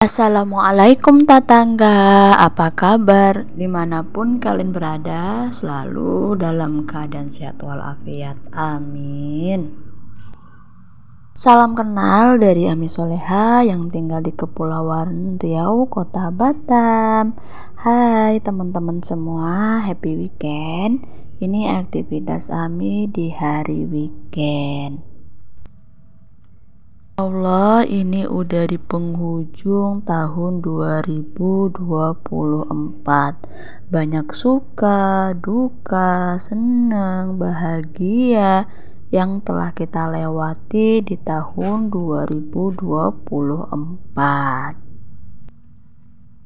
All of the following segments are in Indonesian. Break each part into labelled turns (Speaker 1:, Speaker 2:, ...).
Speaker 1: Assalamualaikum tetangga, apa kabar? Dimanapun kalian berada, selalu dalam keadaan sehat walafiat, amin. Salam kenal dari Ami Soleha yang tinggal di Kepulauan Riau, Kota Batam. Hai teman-teman semua, happy weekend. Ini aktivitas Ami di hari weekend. Allah, ini udah di penghujung tahun 2024. Banyak suka, duka, senang, bahagia yang telah kita lewati di tahun 2024.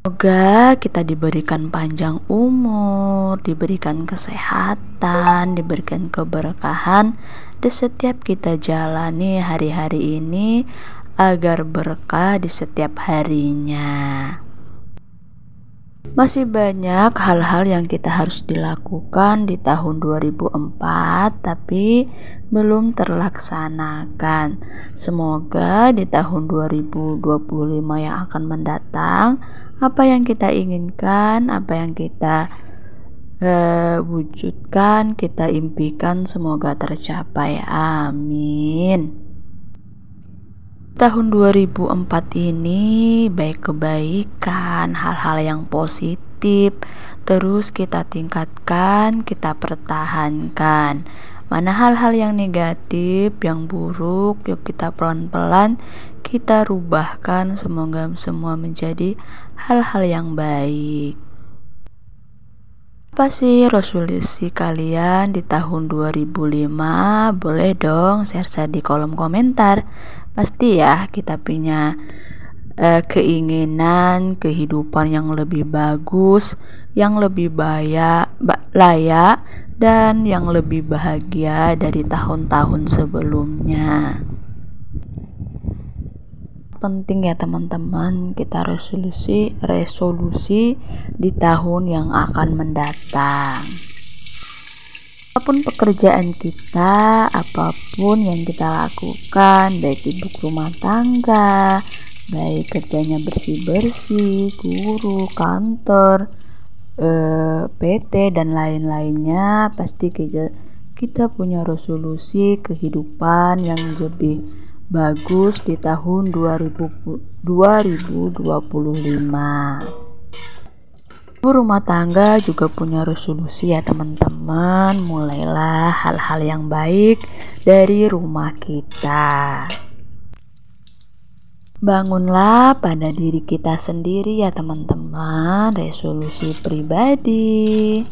Speaker 1: Semoga kita diberikan panjang umur, diberikan kesehatan, diberikan keberkahan di setiap kita jalani hari-hari ini agar berkah di setiap harinya. Masih banyak hal-hal yang kita harus dilakukan di tahun 2004 tapi belum terlaksanakan. Semoga di tahun 2025 yang akan mendatang, apa yang kita inginkan, apa yang kita wujudkan, kita impikan, semoga tercapai, amin. Tahun 2004 ini baik kebaikan, hal-hal yang positif terus kita tingkatkan, kita pertahankan. Mana hal-hal yang negatif, yang buruk, yuk kita pelan-pelan kita rubahkan, semoga semua menjadi hal-hal yang baik. Apa sih resolusi kalian di tahun 2005? Boleh dong share di kolom komentar. Pasti ya kita punya keinginan kehidupan yang lebih bagus, yang lebih layak, dan yang lebih bahagia dari tahun-tahun sebelumnya. Penting ya teman-teman, kita resolusi di tahun yang akan mendatang. Apapun pekerjaan kita, apapun yang kita lakukan, baik ibu rumah tangga, baik kerjanya bersih-bersih, guru, kantor, PT dan lain-lainnya, pasti kita punya resolusi kehidupan yang lebih bagus di tahun 2025. Ibu rumah tangga juga punya resolusi ya teman-teman. Mulailah hal-hal yang baik dari rumah kita. Bangunlah pada diri kita sendiri ya teman-teman, resolusi pribadi.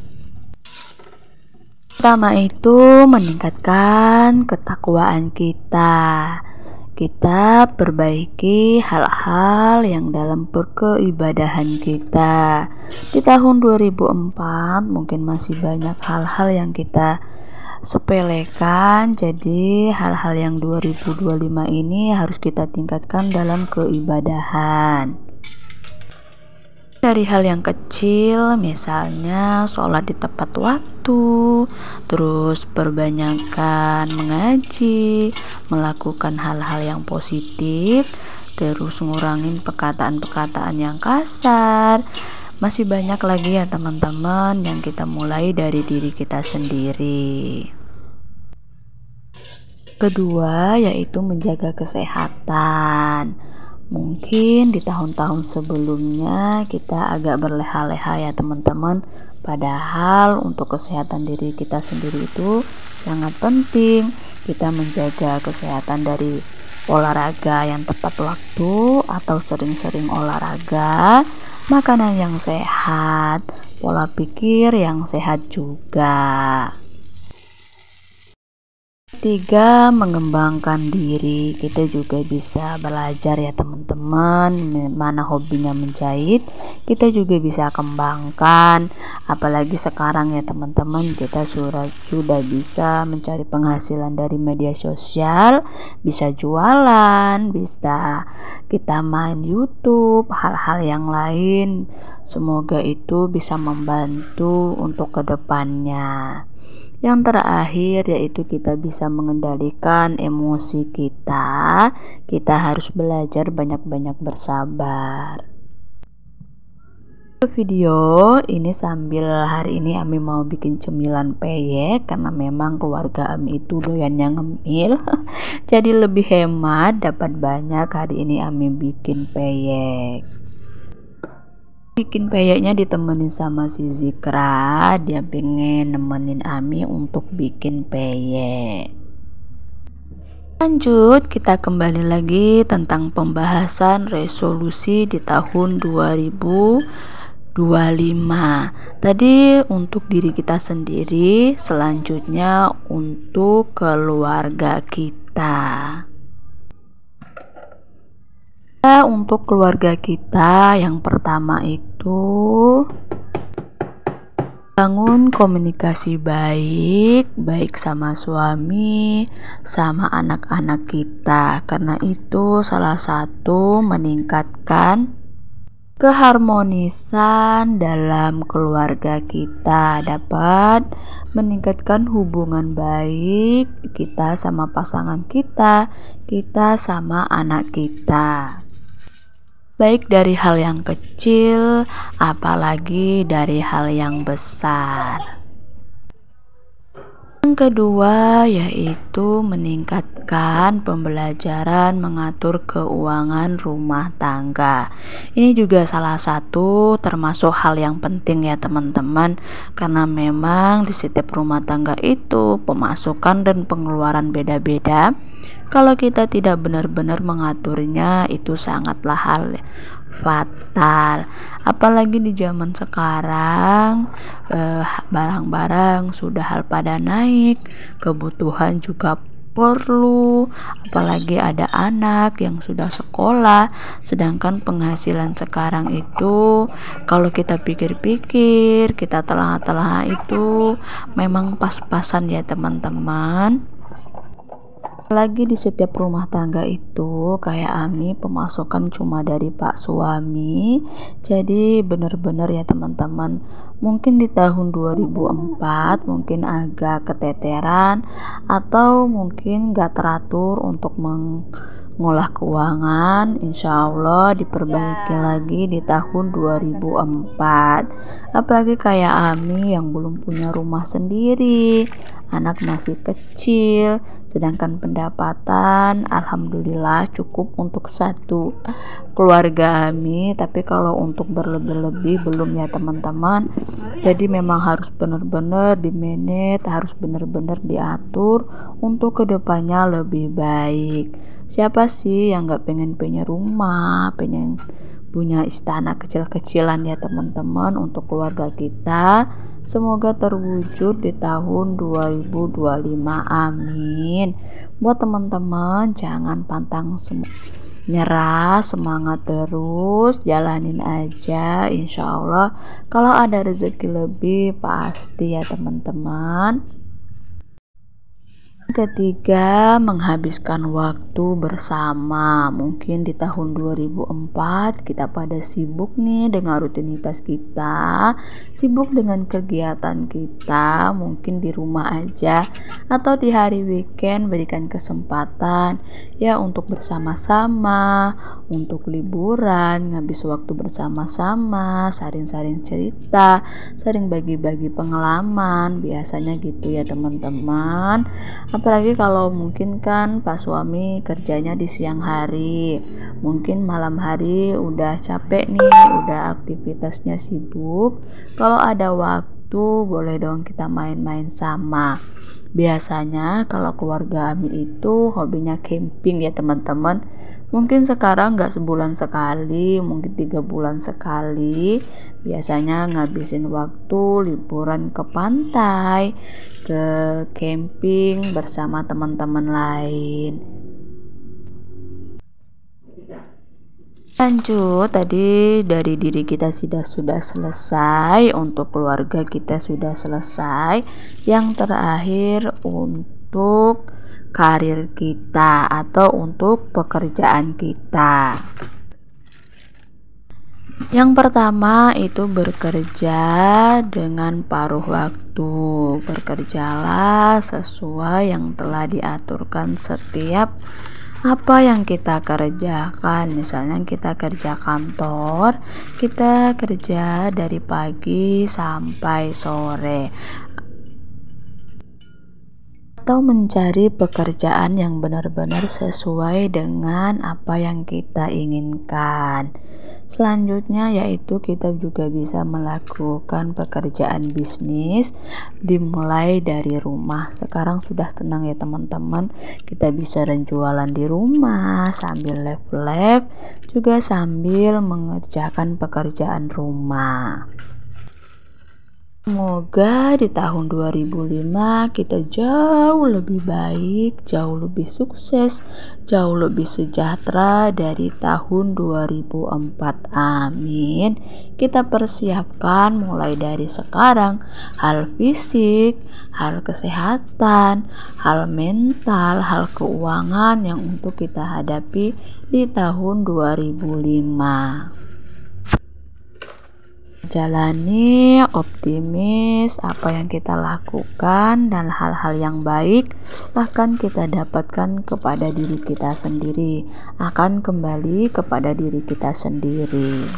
Speaker 1: Pertama itu meningkatkan ketakwaan kita. Kita perbaiki hal-hal yang dalam perkeibadahan kita. Di tahun 2004 mungkin masih banyak hal-hal yang kita sepelekan, jadi hal-hal yang 2025 ini harus kita tingkatkan dalam keibadahan. Dari hal yang kecil, misalnya sholat di tepat waktu, terus perbanyakkan mengaji, melakukan hal-hal yang positif, terus ngurangin perkataan-perkataan yang kasar. Masih banyak lagi ya teman-teman yang kita mulai dari diri kita sendiri. Kedua yaitu menjaga kesehatan. Mungkin di tahun-tahun sebelumnya kita agak berleha-leha ya teman-teman, padahal untuk kesehatan diri kita sendiri itu sangat penting. Kita menjaga kesehatan dari olahraga yang tepat waktu atau sering-sering olahraga, makanan yang sehat, pola pikir yang sehat juga. Tiga, mengembangkan diri. Kita juga bisa belajar ya teman-teman, mana hobinya menjahit, kita juga bisa kembangkan. Apalagi sekarang ya teman-teman, kita sudah bisa mencari penghasilan dari media sosial, bisa jualan, bisa kita main YouTube, hal-hal yang lain. Semoga itu bisa membantu untuk kedepannya. Yang terakhir yaitu kita bisa mengendalikan emosi kita. Kita harus belajar banyak-banyak bersabar. Video ini sambil hari ini Ami mau bikin cemilan peyek karena memang keluarga Ami itu doyannya ngemil. Jadi lebih hemat, dapat banyak. Hari ini Ami bikin peyek. Bikin peyeknya ditemenin sama si Zikra, dia pengen nemenin Ami untuk bikin peyek. Lanjut, kita kembali lagi tentang pembahasan resolusi di tahun 2025. Tadi untuk diri kita sendiri, selanjutnya untuk keluarga kita. Untuk keluarga kita, yang pertama itu bangun komunikasi baik sama suami, sama anak-anak kita, karena itu salah satu meningkatkan keharmonisan dalam keluarga kita, dapat meningkatkan hubungan baik kita sama pasangan kita, kita sama anak kita. Baik dari hal yang kecil, apalagi dari hal yang besar. Yang kedua yaitu meningkatkan pembelajaran mengatur keuangan rumah tangga. Ini juga salah satu termasuk hal yang penting ya teman-teman, karena memang di setiap rumah tangga itu pemasukan dan pengeluaran beda-beda. Kalau kita tidak benar-benar mengaturnya, itu sangatlah hal fatal. Apalagi di zaman sekarang, barang-barang sudah hal pada naik, kebutuhan juga perlu, apalagi ada anak yang sudah sekolah, sedangkan penghasilan sekarang itu kalau kita pikir-pikir, kita telah itu memang pas-pasan ya teman-teman. Lagi di setiap rumah tangga itu kayak Ami pemasukan cuma dari pak suami. Jadi bener-bener ya teman-teman, mungkin di tahun 2004 mungkin agak keteteran atau mungkin gak teratur untuk mengolah keuangan. Insya Allah diperbaiki lagi di tahun 2004. Apalagi kayak Ami yang belum punya rumah sendiri, anak masih kecil, sedangkan pendapatan alhamdulillah cukup untuk satu keluarga Ami. Tapi kalau untuk berlebih-lebih belum ya teman-teman. Jadi memang harus benar-benar di-manage, harus benar-benar diatur untuk kedepannya lebih baik. Siapa sih yang gak pengen punya rumah, pengen punya istana kecil-kecilan ya teman-teman untuk keluarga kita. Semoga terwujud di tahun 2025, amin. Buat teman-teman jangan pantang nyerah, semangat terus, jalanin aja. Insya Allah kalau ada rezeki lebih pasti ya teman-teman. Ketiga, menghabiskan waktu bersama. Mungkin di tahun 2004 kita pada sibuk nih dengan rutinitas kita, sibuk dengan kegiatan kita, mungkin di rumah aja atau di hari weekend berikan kesempatan ya untuk bersama-sama, untuk liburan, ngabis waktu bersama-sama, saling-saling cerita, saling bagi-bagi pengalaman, biasanya gitu ya teman-teman. Apalagi kalau mungkin kan pak suami kerjanya di siang hari, mungkin malam hari udah capek nih, udah aktivitasnya sibuk. Kalau ada waktu boleh dong kita main-main sama. Biasanya kalau keluarga Ami itu hobinya camping ya teman-teman. Mungkin sekarang nggak sebulan sekali, mungkin 3 bulan sekali. Biasanya ngabisin waktu liburan ke pantai, ke camping bersama teman-teman lain. Lanjut, tadi dari diri kita sudah selesai, untuk keluarga kita sudah selesai. Yang terakhir untuk karir kita atau untuk pekerjaan kita. Yang pertama itu bekerja dengan paruh waktu. Bekerjalah sesuai yang telah diaturkan setiap apa yang kita kerjakan. Misalnya kita kerja kantor, kita kerja dari pagi sampai sore, atau mencari pekerjaan yang benar-benar sesuai dengan apa yang kita inginkan. Selanjutnya yaitu kita juga bisa melakukan pekerjaan bisnis dimulai dari rumah. Sekarang sudah tenang ya teman-teman, kita bisa jualan di rumah sambil live juga sambil mengerjakan pekerjaan rumah. Semoga di tahun 2005 kita jauh lebih baik, jauh lebih sukses, jauh lebih sejahtera dari tahun 2004. Amin. Kita persiapkan mulai dari sekarang hal fisik, hal kesehatan, hal mental, hal keuangan yang untuk kita hadapi di tahun 2005. Jalani optimis apa yang kita lakukan dan hal-hal yang baik bahkan kita dapatkan kepada diri kita sendiri akan kembali kepada diri kita sendiri.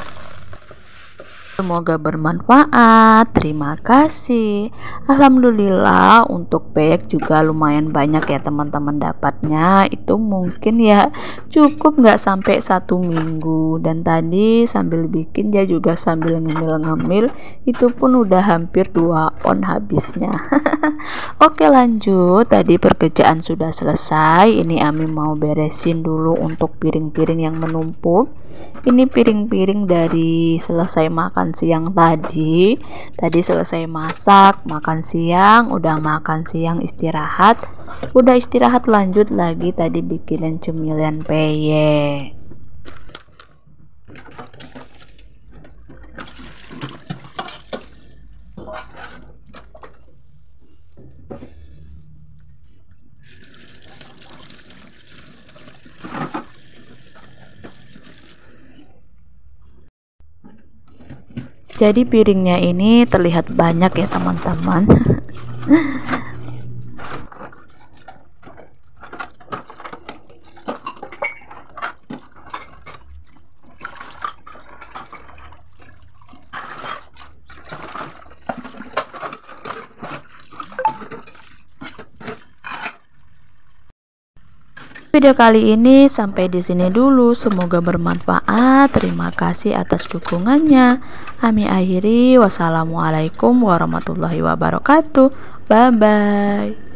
Speaker 1: Semoga bermanfaat. Terima kasih. Alhamdulillah untuk peyek juga lumayan banyak ya teman-teman dapatnya. Itu mungkin ya cukup nggak sampai 1 minggu. Dan tadi sambil bikin dia juga sambil ngemil-ngemil, itu pun udah hampir 2 on habisnya. Oke lanjut. Tadi pekerjaan sudah selesai. Ini Ami mau beresin dulu untuk piring-piring yang menumpuk. Ini piring-piring dari selesai makan siang tadi selesai masak, makan siang, udah makan siang istirahat, udah istirahat lanjut lagi tadi bikinin cemilan peyek. Jadi piringnya ini terlihat banyak ya teman-teman. Video kali ini sampai di sini dulu. Semoga bermanfaat. Terima kasih atas dukungannya. Ami akhiri. Wassalamualaikum warahmatullahi wabarakatuh. Bye bye.